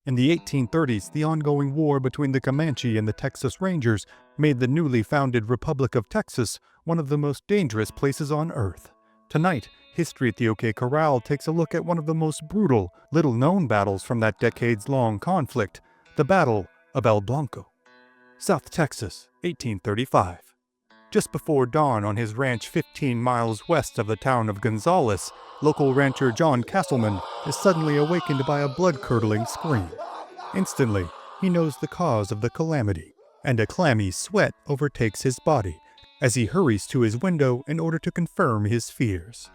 In the 1830s, the ongoing war between the Comanche and the Texas Rangers made the newly founded Republic of Texas one of the most dangerous places on Earth. Tonight, History at the OK Corral takes a look at one of the most brutal, little-known battles from that decades-long conflict, the Battle of El Blanco. South Texas, 1835. Just before dawn on his ranch 15 miles west of the town of Gonzales, local rancher John Castleman is suddenly awakened by a blood-curdling scream. Instantly, he knows the cause of the calamity, and a clammy sweat overtakes his body as he hurries to his window in order to confirm his fears.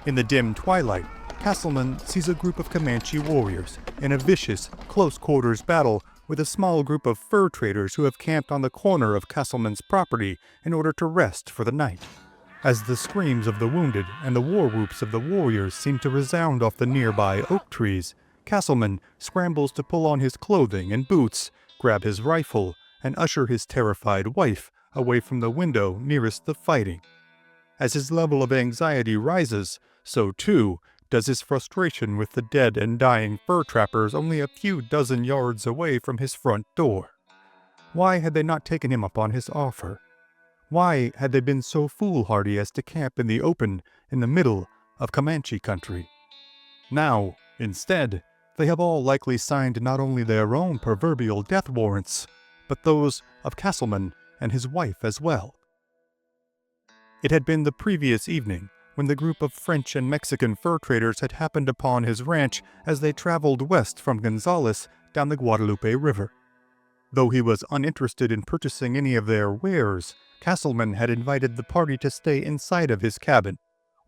In the dim twilight, Castleman sees a group of Comanche warriors in a vicious, close-quarters battle with a small group of fur traders who have camped on the corner of Castleman's property in order to rest for the night. As the screams of the wounded and the war whoops of the warriors seem to resound off the nearby oak trees, Castleman scrambles to pull on his clothing and boots, grab his rifle, and usher his terrified wife away from the window nearest the fighting. As his level of anxiety rises, so too does his frustration with the dead and dying fur trappers only a few dozen yards away from his front door. Why had they not taken him up on his offer? Why had they been so foolhardy as to camp in the open in the middle of Comanche country? Now, instead, they have all likely signed not only their own proverbial death warrants, but those of Castleman and his wife as well. It had been the previous evening when the group of French and Mexican fur traders had happened upon his ranch as they traveled west from Gonzales down the Guadalupe River. Though he was uninterested in purchasing any of their wares, Castleman had invited the party to stay inside of his cabin,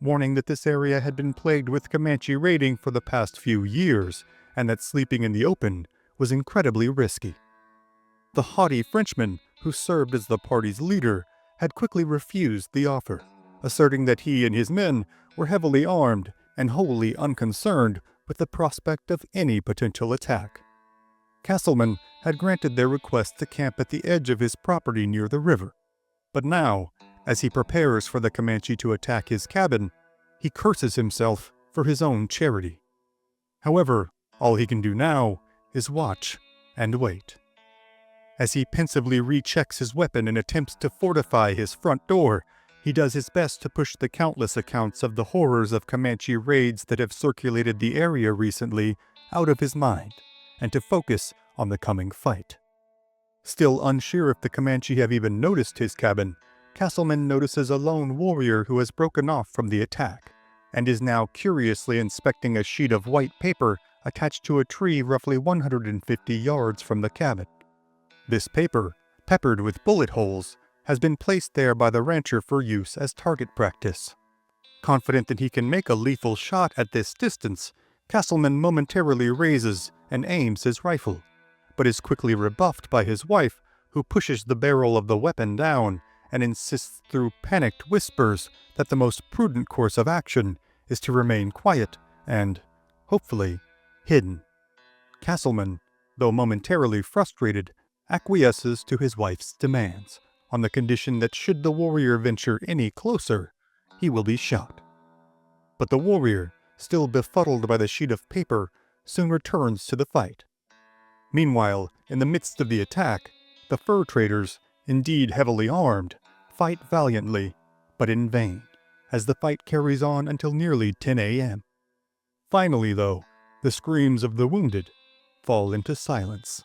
warning that this area had been plagued with Comanche raiding for the past few years, and that sleeping in the open was incredibly risky. The haughty Frenchman, who served as the party's leader, had quickly refused the offer, asserting that he and his men were heavily armed and wholly unconcerned with the prospect of any potential attack. Castleman had granted their request to camp at the edge of his property near the river, but now, as he prepares for the Comanche to attack his cabin, he curses himself for his own charity. However, all he can do now is watch and wait. As he pensively rechecks his weapon and attempts to fortify his front door, he does his best to push the countless accounts of the horrors of Comanche raids that have circulated the area recently out of his mind, and to focus on the coming fight. Still unsure if the Comanche have even noticed his cabin, Castleman notices a lone warrior who has broken off from the attack, and is now curiously inspecting a sheet of white paper attached to a tree roughly 150 yards from the cabin. This paper, peppered with bullet holes, has been placed there by the rancher for use as target practice. Confident that he can make a lethal shot at this distance, Castleman momentarily raises and aims his rifle, but is quickly rebuffed by his wife, who pushes the barrel of the weapon down and insists through panicked whispers that the most prudent course of action is to remain quiet and, hopefully, hidden. Castleman, though momentarily frustrated, acquiesces to his wife's demands, on the condition that should the warrior venture any closer, he will be shot. But the warrior, still befuddled by the sheet of paper, soon returns to the fight. Meanwhile, in the midst of the attack, the fur traders, indeed heavily armed, fight valiantly, but in vain, as the fight carries on until nearly 10 a.m. Finally, though, the screams of the wounded fall into silence.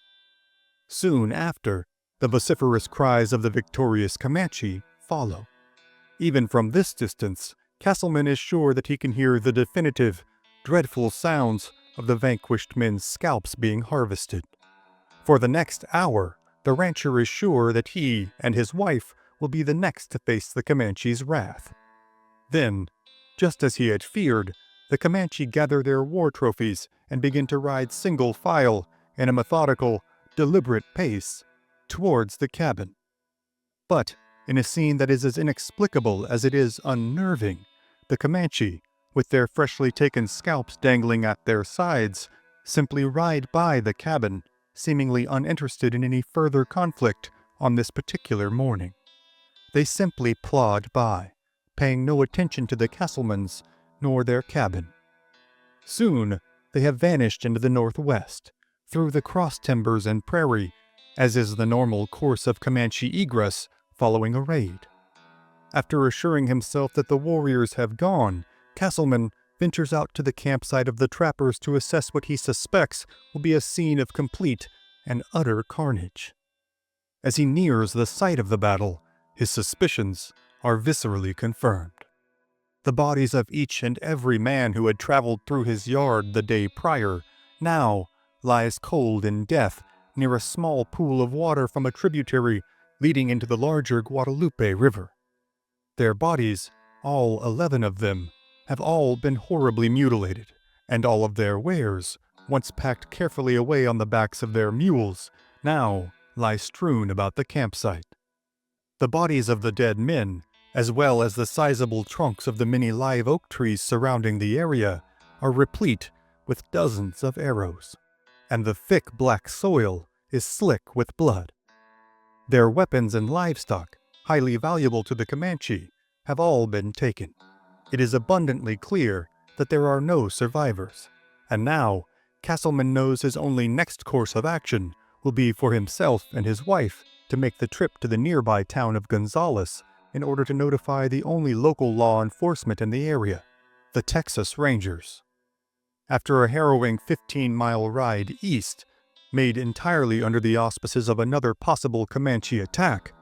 Soon after, the vociferous cries of the victorious Comanche follow. Even from this distance, Castleman is sure that he can hear the definitive, dreadful sounds of the vanquished men's scalps being harvested. For the next hour, the rancher is sure that he and his wife will be the next to face the Comanche's wrath. Then, just as he had feared, the Comanche gather their war trophies and begin to ride single file in a methodical, deliberate pace towards the cabin. But, in a scene that is as inexplicable as it is unnerving, the Comanche, with their freshly taken scalps dangling at their sides, simply ride by the cabin, seemingly uninterested in any further conflict on this particular morning. They simply plod by, paying no attention to the Castlemans nor their cabin. Soon, they have vanished into the northwest, through the cross timbers and prairie, as is the normal course of Comanche egress following a raid. After assuring himself that the warriors have gone, Castleman ventures out to the campsite of the trappers to assess what he suspects will be a scene of complete and utter carnage. As he nears the site of the battle, his suspicions are viscerally confirmed. The bodies of each and every man who had traveled through his yard the day prior now lies cold in death near a small pool of water from a tributary leading into the larger Guadalupe River. Their bodies, all 11 of them, have all been horribly mutilated, and all of their wares, once packed carefully away on the backs of their mules, now lie strewn about the campsite. The bodies of the dead men, as well as the sizable trunks of the many live oak trees surrounding the area, are replete with dozens of arrows, and the thick black soil is slick with blood. Their weapons and livestock, highly valuable to the Comanche, have all been taken. It is abundantly clear that there are no survivors, and now Castleman knows his only next course of action will be for himself and his wife to make the trip to the nearby town of Gonzales in order to notify the only local law enforcement in the area, the Texas Rangers. After a harrowing 15-mile ride east, made entirely under the auspices of another possible Comanche attack,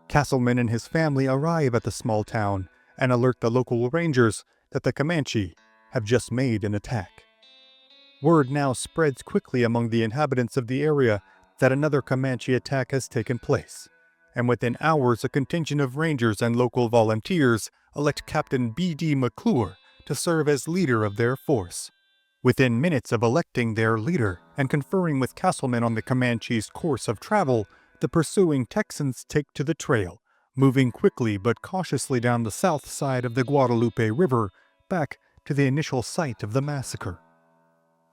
Castleman and his family arrive at the small town and alert the local rangers that the Comanche have just made an attack. Word now spreads quickly among the inhabitants of the area that another Comanche attack has taken place, and within hours a contingent of rangers and local volunteers elect Captain B.D. McClure to serve as leader of their force. Within minutes of electing their leader and conferring with Castleman on the Comanche's course of travel, the pursuing Texans take to the trail, moving quickly but cautiously down the south side of the Guadalupe River back to the initial site of the massacre.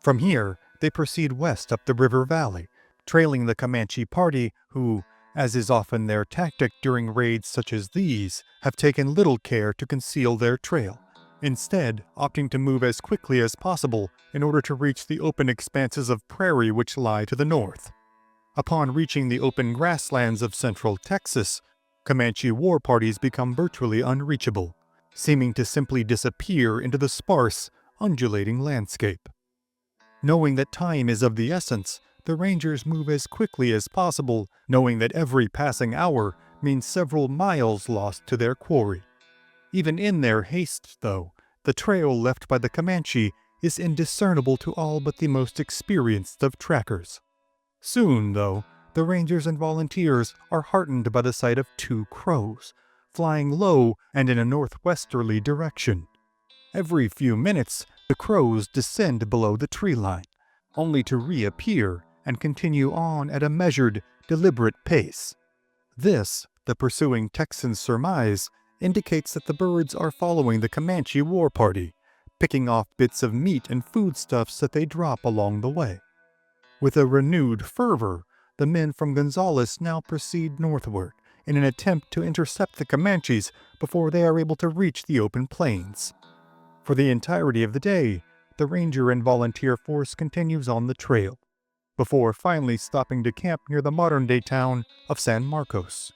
From here, they proceed west up the river valley, trailing the Comanche party who, as is often their tactic during raids such as these, have taken little care to conceal their trail, instead opting to move as quickly as possible in order to reach the open expanses of prairie which lie to the north. Upon reaching the open grasslands of central Texas, Comanche war parties become virtually unreachable, seeming to simply disappear into the sparse, undulating landscape. Knowing that time is of the essence, the Rangers move as quickly as possible, knowing that every passing hour means several miles lost to their quarry. Even in their haste, though, the trail left by the Comanche is indiscernible to all but the most experienced of trackers. Soon, though, the Rangers and volunteers are heartened by the sight of 2 crows, flying low and in a northwesterly direction. Every few minutes, the crows descend below the tree line, only to reappear and continue on at a measured, deliberate pace. This, the pursuing Texans surmise, indicates that the birds are following the Comanche war party, picking off bits of meat and foodstuffs that they drop along the way. With a renewed fervor, the men from Gonzales now proceed northward in an attempt to intercept the Comanches before they are able to reach the open plains. For the entirety of the day, the ranger and volunteer force continues on the trail, before finally stopping to camp near the modern-day town of San Marcos.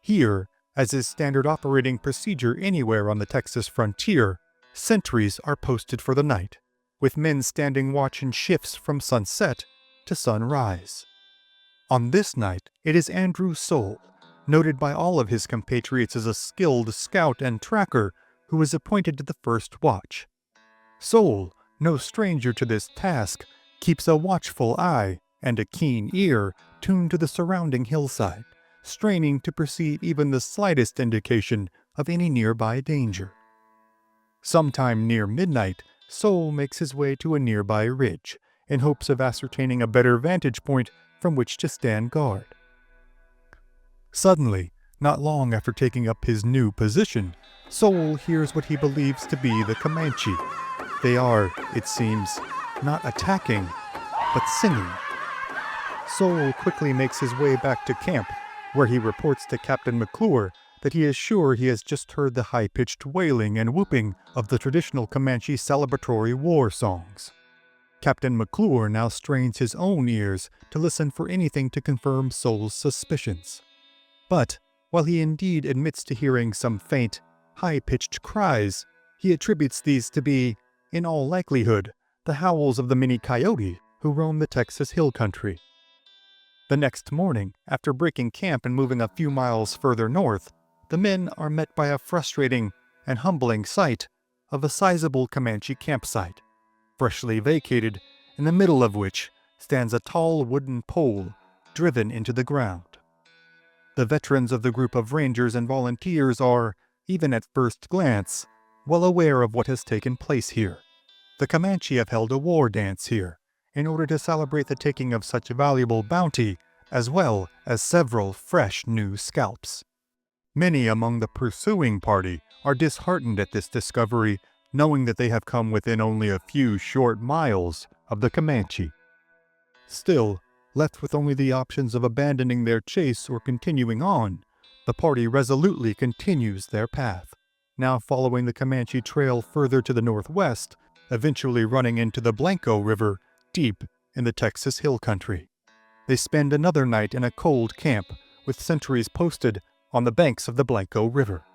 Here, as is standard operating procedure anywhere on the Texas frontier, sentries are posted for the night, with men standing watch in shifts from sunset to sunrise. On this night, it is Andrew Soule, noted by all of his compatriots as a skilled scout and tracker, who is appointed to the first watch. Soule, no stranger to this task, keeps a watchful eye and a keen ear tuned to the surrounding hillside, straining to perceive even the slightest indication of any nearby danger. Sometime near midnight, Soule makes his way to a nearby ridge, in hopes of ascertaining a better vantage point from which to stand guard. Suddenly, not long after taking up his new position, Soule hears what he believes to be the Comanche. They are, it seems, not attacking, but singing. Soule quickly makes his way back to camp, where he reports to Captain McClure that he is sure he has just heard the high-pitched wailing and whooping of the traditional Comanche celebratory war songs. Captain McClure now strains his own ears to listen for anything to confirm Soul's suspicions. But, while he indeed admits to hearing some faint, high-pitched cries, he attributes these to be, in all likelihood, the howls of the mini coyote who roam the Texas hill country. The next morning, after breaking camp and moving a few miles further north, the men are met by a frustrating and humbling sight of a sizable Comanche campsite, freshly vacated, in the middle of which stands a tall wooden pole driven into the ground. The veterans of the group of rangers and volunteers are, even at first glance, well aware of what has taken place here. The Comanche have held a war dance here, in order to celebrate the taking of such valuable bounty, as well as several fresh new scalps. Many among the pursuing party are disheartened at this discovery, knowing that they have come within only a few short miles of the Comanche. Still, left with only the options of abandoning their chase or continuing on, the party resolutely continues their path, now following the Comanche trail further to the northwest, eventually running into the Blanco River deep in the Texas hill country. They spend another night in a cold camp with sentries posted on the banks of the Blanco River.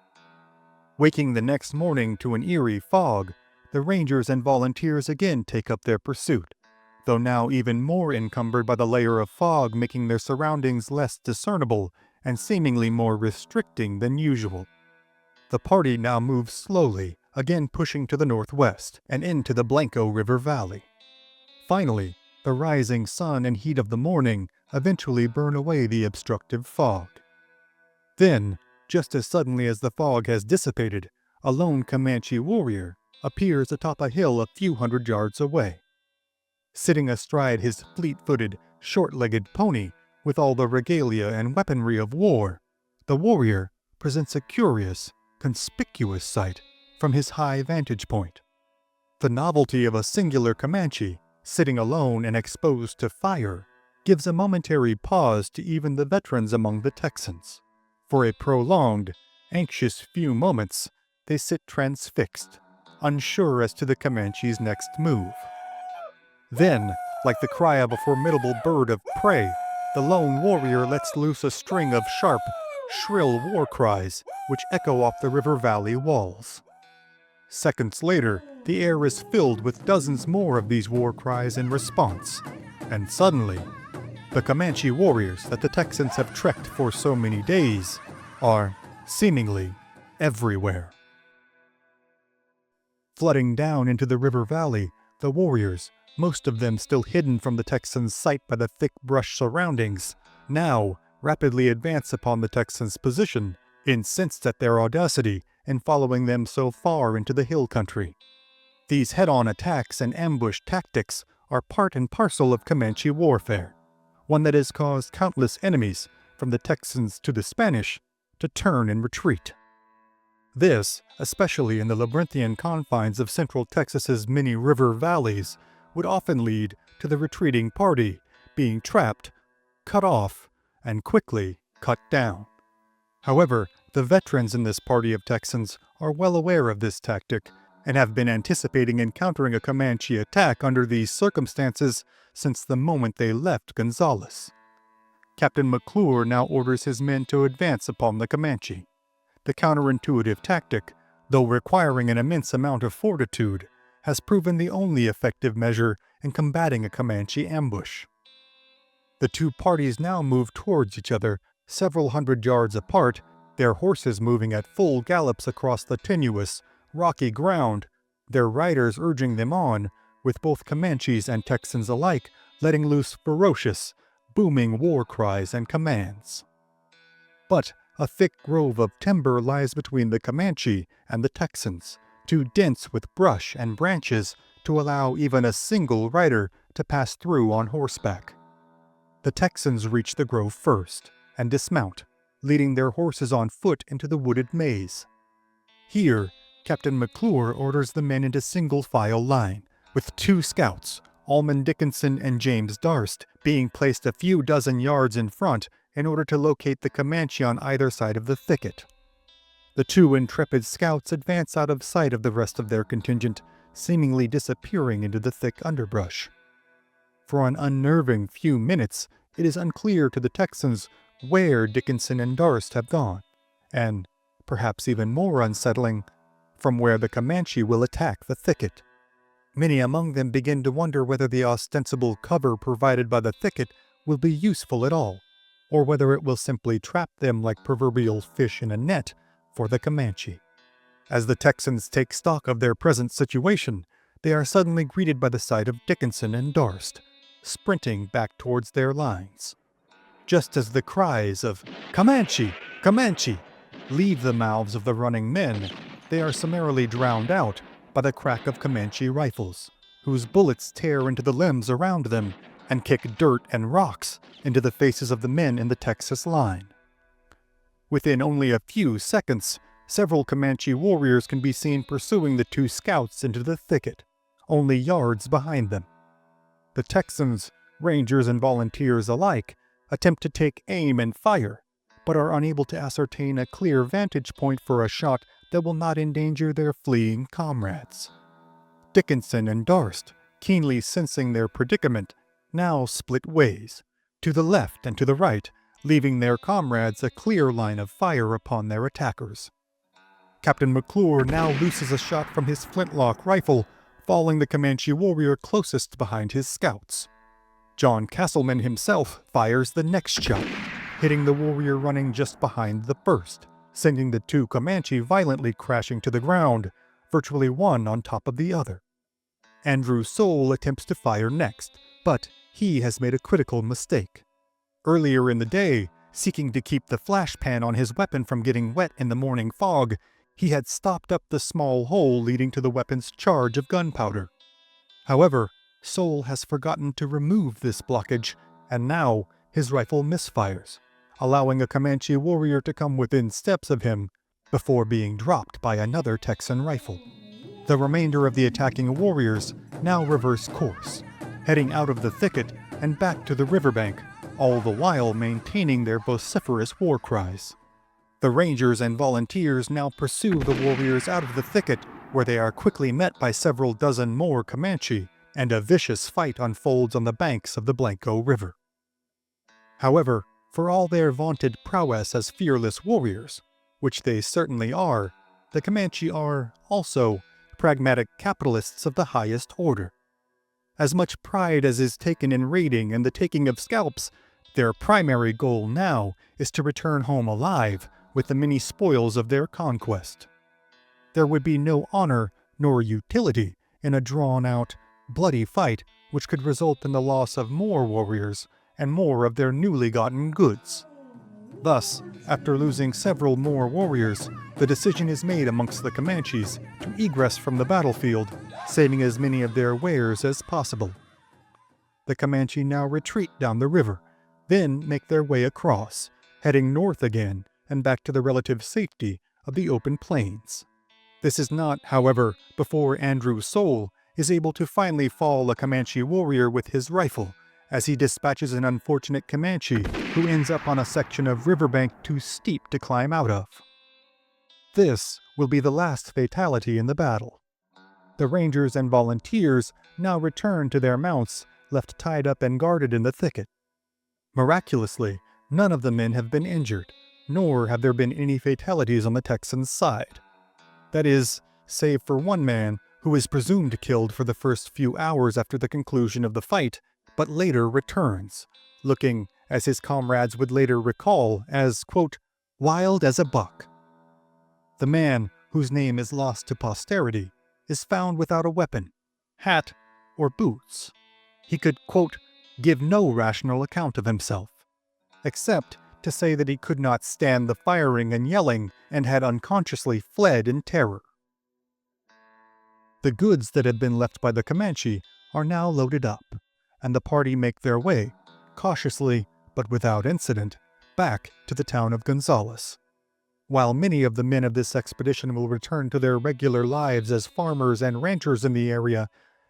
Waking the next morning to an eerie fog, the rangers and volunteers again take up their pursuit, though now even more encumbered by the layer of fog making their surroundings less discernible and seemingly more restricting than usual. The party now moves slowly, again pushing to the northwest and into the Blanco River Valley. Finally, the rising sun and heat of the morning eventually burn away the obstructive fog. Then, just as suddenly as the fog has dissipated, a lone Comanche warrior appears atop a hill a few hundred yards away. Sitting astride his fleet-footed, short-legged pony with all the regalia and weaponry of war, the warrior presents a curious, conspicuous sight from his high vantage point. The novelty of a singular Comanche, sitting alone and exposed to fire, gives a momentary pause to even the veterans among the Texans. For a prolonged, anxious few moments, they sit transfixed, unsure as to the Comanche's next move. Then, like the cry of a formidable bird of prey, the lone warrior lets loose a string of sharp, shrill war cries which echo off the river valley walls. Seconds later, the air is filled with dozens more of these war cries in response, and suddenly, the Comanche warriors that the Texans have trekked for so many days are, seemingly, everywhere. Flooding down into the river valley, the warriors, most of them still hidden from the Texans' sight by the thick brush surroundings, now rapidly advance upon the Texans' position, incensed at their audacity in following them so far into the hill country. These head-on attacks and ambush tactics are part and parcel of Comanche warfare, one that has caused countless enemies, from the Texans to the Spanish, to turn and retreat. This, especially in the labyrinthian confines of central Texas's many river valleys, would often lead to the retreating party being trapped, cut off, and quickly cut down. However, the veterans in this party of Texans are well aware of this tactic and have been anticipating encountering a Comanche attack under these circumstances since the moment they left Gonzales. Captain McClure now orders his men to advance upon the Comanche. The counterintuitive tactic, though requiring an immense amount of fortitude, has proven the only effective measure in combating a Comanche ambush. The two parties now move towards each other, several hundred yards apart, their horses moving at full gallops across the tenuous, rocky ground, their riders urging them on, with both Comanches and Texans alike letting loose ferocious, booming war cries and commands. But a thick grove of timber lies between the Comanche and the Texans, too dense with brush and branches to allow even a single rider to pass through on horseback. The Texans reach the grove first and dismount, leading their horses on foot into the wooded maze. Here, Captain McClure orders the men into single file line, with two scouts, Almond Dickinson and James Darst, being placed a few dozen yards in front in order to locate the Comanche on either side of the thicket. The two intrepid scouts advance out of sight of the rest of their contingent seemingly disappearing into the thick underbrush. For an unnerving few minutes, it is unclear to the Texans where Dickinson and Darst have gone, and, perhaps even more unsettling, from where the Comanche will attack the thicket. Many among them begin to wonder whether the ostensible cover provided by the thicket will be useful at all, or whether it will simply trap them like proverbial fish in a net for the Comanche. As the Texans take stock of their present situation, they are suddenly greeted by the sight of Dickinson and Darst, sprinting back towards their lines. Just as the cries of "Comanche! Comanche!" leave the mouths of the running men, they are summarily drowned out by the crack of Comanche rifles, whose bullets tear into the limbs around them and kick dirt and rocks into the faces of the men in the Texas line. Within only a few seconds, several Comanche warriors can be seen pursuing the two scouts into the thicket, only yards behind them. The Texans, Rangers and volunteers alike, attempt to take aim and fire, but are unable to ascertain a clear vantage point for a shot that will not endanger their fleeing comrades. Dickinson and Darst, keenly sensing their predicament, now split ways, to the left and to the right, leaving their comrades a clear line of fire upon their attackers. Captain McClure now looses a shot from his flintlock rifle, falling the Comanche warrior closest behind his scouts. John Castleman himself fires the next shot, hitting the warrior running just behind the first, sending the two Comanche violently crashing to the ground, virtually one on top of the other. Andrew Soule attempts to fire next, but he has made a critical mistake. Earlier in the day, seeking to keep the flash pan on his weapon from getting wet in the morning fog, he had stopped up the small hole leading to the weapon's charge of gunpowder. However, Soule has forgotten to remove this blockage, and now his rifle misfires, allowing a Comanche warrior to come within steps of him before being dropped by another Texan rifle. The remainder of the attacking warriors now reverse course, heading out of the thicket and back to the riverbank, all the while maintaining their vociferous war cries. The Rangers and volunteers now pursue the warriors out of the thicket, where they are quickly met by several dozen more Comanche, and a vicious fight unfolds on the banks of the Blanco River. However, for all their vaunted prowess as fearless warriors, which they certainly are, the Comanche are, also, pragmatic capitalists of the highest order. As much pride as is taken in raiding and the taking of scalps, their primary goal now is to return home alive with the many spoils of their conquest. There would be no honor nor utility in a drawn-out, bloody fight which could result in the loss of more warriors and more of their newly gotten goods. Thus, after losing several more warriors, the decision is made amongst the Comanches to egress from the battlefield, saving as many of their wares as possible. The Comanche now retreat down the river, then make their way across, heading north again and back to the relative safety of the open plains. This is not, however, before Andrew Soule is able to finally fall a Comanche warrior with his rifle, as he dispatches an unfortunate Comanche who ends up on a section of riverbank too steep to climb out of. This will be the last fatality in the battle. The Rangers and volunteers now return to their mounts, left tied up and guarded in the thicket. Miraculously, none of the men have been injured, nor have there been any fatalities on the Texans' side. That is, save for one man who is presumed killed for the first few hours after the conclusion of the fight, but later returns, looking, as his comrades would later recall, as, quote, wild as a buck. The man, whose name is lost to posterity, is found without a weapon, hat, or boots. He could, quote, give no rational account of himself, except to say that he could not stand the firing and yelling and had unconsciously fled in terror. The goods that had been left by the Comanche are now loaded up, and the party make their way, cautiously but without incident, back to the town of Gonzales. While many of the men of this expedition will return to their regular lives as farmers and ranchers in the area,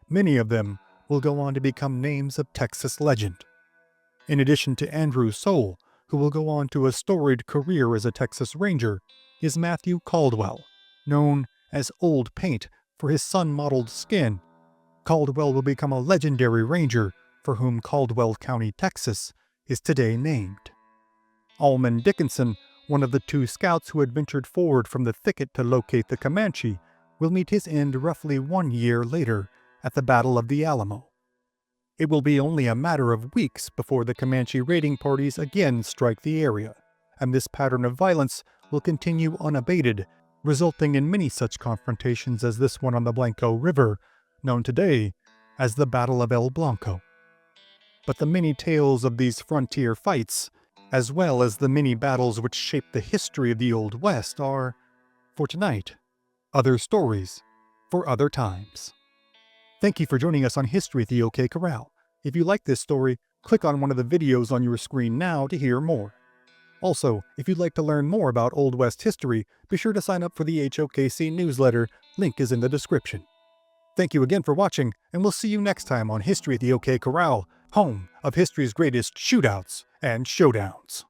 many of them will go on to become names of Texas legend. In addition to Andrew Soule, who will go on to a storied career as a Texas Ranger, is Matthew Caldwell, known as Old Paint for his sun-mottled skin. Caldwell will become a legendary ranger for whom Caldwell County, Texas, is today named. Almond Dickinson, one of the 2 scouts who had ventured forward from the thicket to locate the Comanche, will meet his end roughly 1 year later at the Battle of the Alamo. It will be only a matter of weeks before the Comanche raiding parties again strike the area, and this pattern of violence will continue unabated, resulting in many such confrontations as this one on the Blanco River, known today as the Battle of El Blanco. But the many tales of these frontier fights, as well as the many battles which shaped the history of the Old West, are, for tonight, other stories for other times. Thank you for joining us on History at the OK Corral. If you like this story, click on one of the videos on your screen now to hear more. Also, if you'd like to learn more about Old West history, be sure to sign up for the HOKC newsletter. Link is in the description. Thank you again for watching, and we'll see you next time on History at the OK Corral, home of history's greatest shootouts and showdowns.